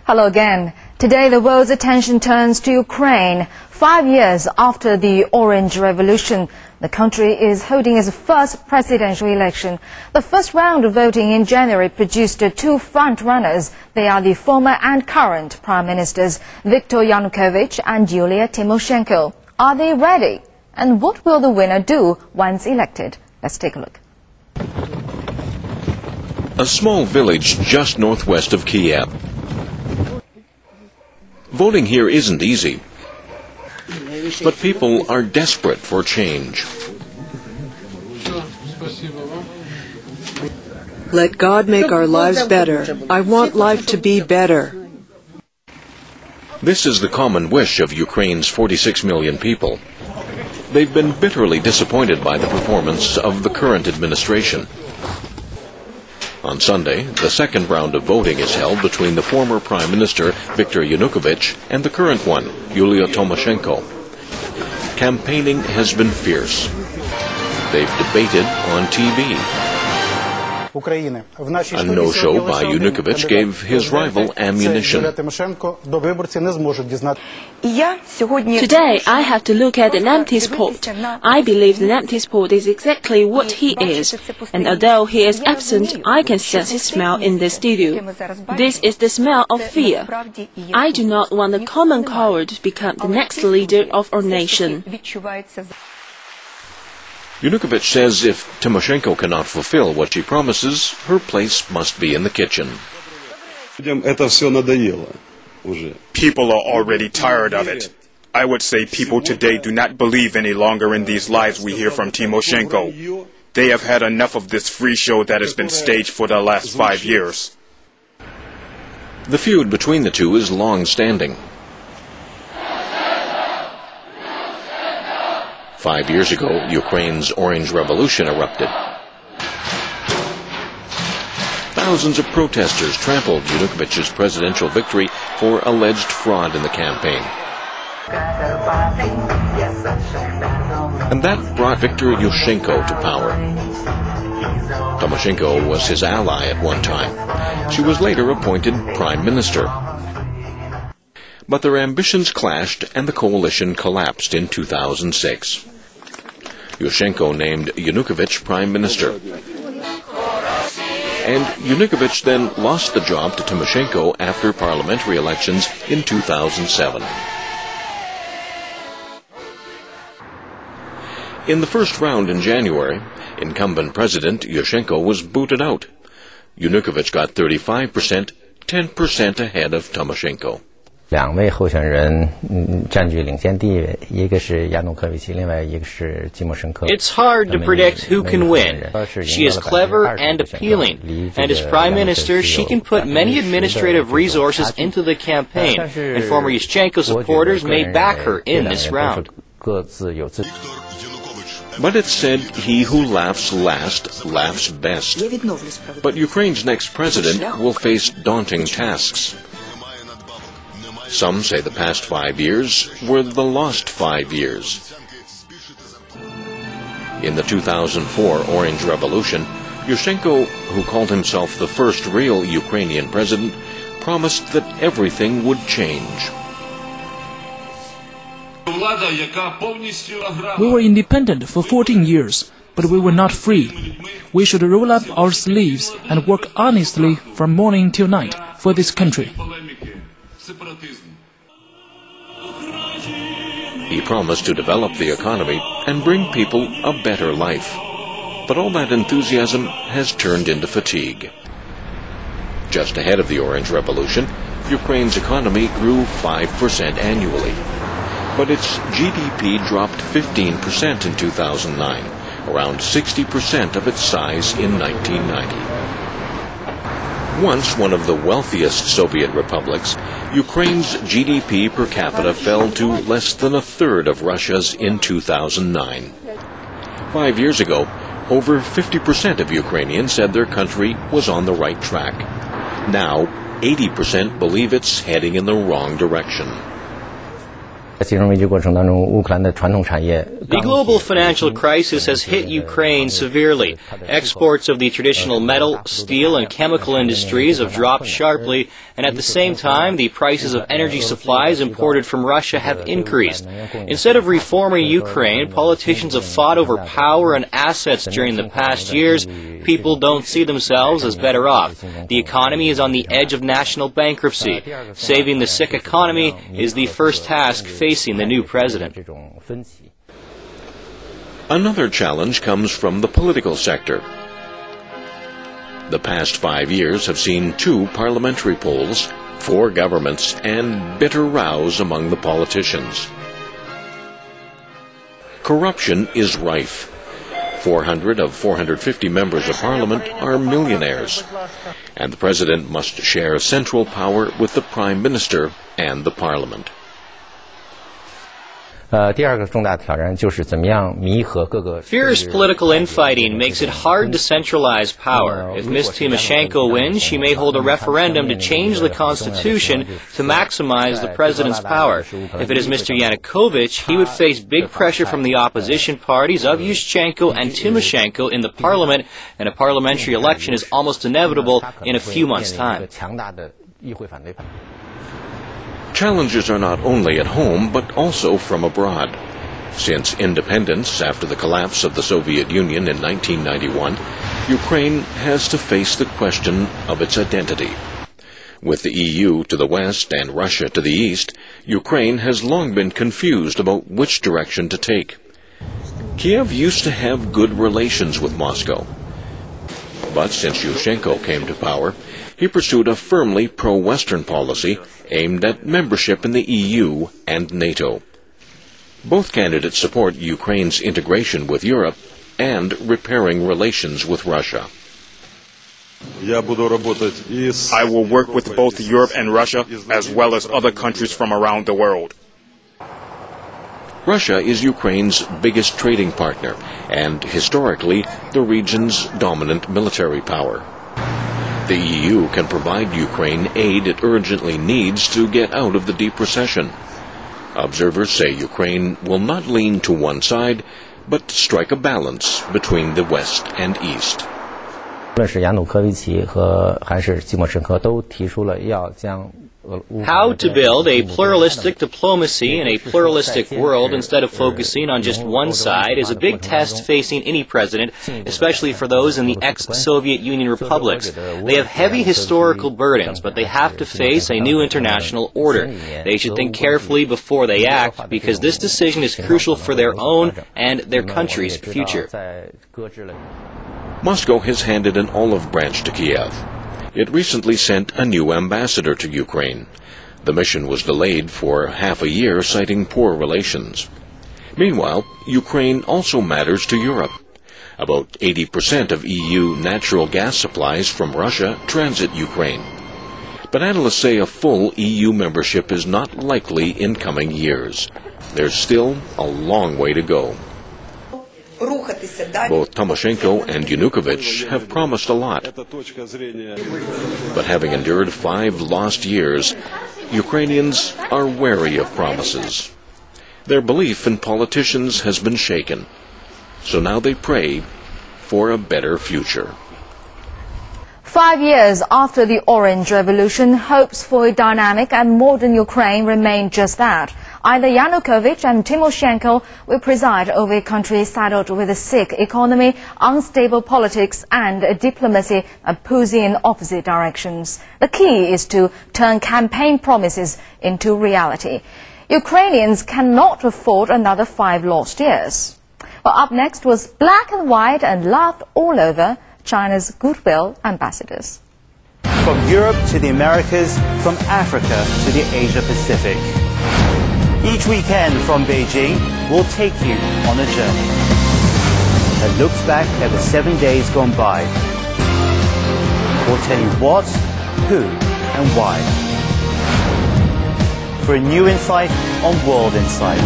Hello again. Today the world's attention turns to Ukraine. 5 years after the Orange Revolution, the country is holding its first presidential election. The first round of voting in January produced two front-runners. They are the former and current Prime Ministers Viktor Yanukovych and Yulia Tymoshenko. Are they ready? And what will the winner do once elected? Let's take a look. A small village just northwest of Kiev. Voting here isn't easy, but people are desperate for change. Let God make our lives better. I want life to be better. This is the common wish of Ukraine's 46 million people. They've been bitterly disappointed by the performance of the current administration. On Sunday, the second round of voting is held between the former Prime Minister Viktor Yanukovych and the current one, Yulia Tymoshenko. Campaigning has been fierce. They've debated on TV. A no-show by Yanukovych gave his rival ammunition. Today, I have to look at an empty spot. I believe the empty spot is exactly what he is. And although he is absent, I can sense his smell in the studio. This is the smell of fear. I do not want a common coward to become the next leader of our nation. Yanukovych says if Tymoshenko cannot fulfill what she promises, her place must be in the kitchen. People are already tired of it. I would say people today do not believe any longer in these lies we hear from Tymoshenko. They have had enough of this free show that has been staged for the last 5 years. The feud between the two is long-standing. 5 years ago, Ukraine's Orange Revolution erupted. Thousands of protesters trampled Yanukovych's presidential victory for alleged fraud in the campaign. And that brought Viktor Yushchenko to power. Tymoshenko was his ally at one time. She was later appointed Prime Minister. But their ambitions clashed and the coalition collapsed in 2006. Yushchenko named Yanukovych Prime Minister. And Yanukovych then lost the job to Tymoshenko after parliamentary elections in 2007. In the first round in January, incumbent President Yushchenko was booted out. Yanukovych got 35%, 10% ahead of Tymoshenko. It's hard to predict who can win. She is clever and appealing, and as Prime Minister, she can put many administrative resources into the campaign, and former Yushchenko supporters may back her in this round. But it's said he who laughs last laughs best. But Ukraine's next president will face daunting tasks. Some say the past 5 years were the lost 5 years. In the 2004 Orange Revolution, Yushchenko, who called himself the first real Ukrainian president, promised that everything would change. We were independent for 14 years, but we were not free. We should roll up our sleeves and work honestly from morning till night for this country. He promised to develop the economy and bring people a better life. But all that enthusiasm has turned into fatigue. Just ahead of the Orange Revolution, Ukraine's economy grew 5% annually. But its GDP dropped 15% in 2009, around 60% of its size in 1990. Once one of the wealthiest Soviet republics, Ukraine's GDP per capita fell to less than a third of Russia's in 2009. 5 years ago, over 50% of Ukrainians said their country was on the right track. Now, 80% believe it's heading in the wrong direction. The global financial crisis has hit Ukraine severely. Exports of the traditional metal, steel, and chemical industries have dropped sharply, and at the same time, the prices of energy supplies imported from Russia have increased. Instead of reforming Ukraine, politicians have fought over power and assets during the past years. People don't see themselves as better off. The economy is on the edge of national bankruptcy. Saving the sick economy is the first task facing the new president. Another challenge comes from the political sector. The past 5 years have seen 2 parliamentary polls, 4 governments, and bitter rows among the politicians. Corruption is rife. 400 of 450 members of parliament are millionaires, and the president must share central power with the prime minister and the parliament. Fierce political infighting makes it hard to centralize power. If Ms. Tymoshenko wins, she may hold a referendum to change the constitution to maximize the president's power. If it is Mr. Yanukovych, he would face big pressure from the opposition parties of Yushchenko and Tymoshenko in the parliament, and a parliamentary election is almost inevitable in a few months' time. Challenges are not only at home, but also from abroad. Since independence after the collapse of the Soviet Union in 1991, Ukraine has to face the question of its identity. With the EU to the west and Russia to the east, Ukraine has long been confused about which direction to take. Kiev used to have good relations with Moscow. But since Yushchenko came to power, he pursued a firmly pro-Western policy aimed at membership in the EU and NATO. Both candidates support Ukraine's integration with Europe and repairing relations with Russia. I will work with both Europe and Russia, as well as other countries from around the world. Russia is Ukraine's biggest trading partner and, historically, the region's dominant military power. The EU can provide Ukraine aid it urgently needs to get out of the deep recession. Observers say Ukraine will not lean to one side, but strike a balance between the West and East. How to build a pluralistic diplomacy in a pluralistic world instead of focusing on just one side is a big test facing any president, especially for those in the ex-Soviet Union republics. They have heavy historical burdens, but they have to face a new international order. They should think carefully before they act, because this decision is crucial for their own and their country's future. Moscow has handed an olive branch to Kiev. It recently sent a new ambassador to Ukraine. The mission was delayed for half a year, citing poor relations. Meanwhile, Ukraine also matters to Europe. About 80% of EU natural gas supplies from Russia transit Ukraine. But analysts say a full EU membership is not likely in coming years. There's still a long way to go. Both Tymoshenko and Yanukovych have promised a lot. But having endured 5 lost years, Ukrainians are wary of promises. Their belief in politicians has been shaken. So now they pray for a better future. 5 years after the Orange Revolution, hopes for a dynamic and modern Ukraine remain just that. Either Yanukovych and Tymoshenko will preside over a country saddled with a sick economy, unstable politics, and a diplomacy that pulls in opposite directions. The key is to turn campaign promises into reality. Ukrainians cannot afford another 5 lost years. Well, up next was black and white and laughed all over China's goodwill ambassadors. From Europe to the Americas, from Africa to the Asia Pacific. Each weekend from Beijing, we'll take you on a journey that looks back at the 7 days gone by. We'll tell you what, who, and why. For a new insight on World Insight.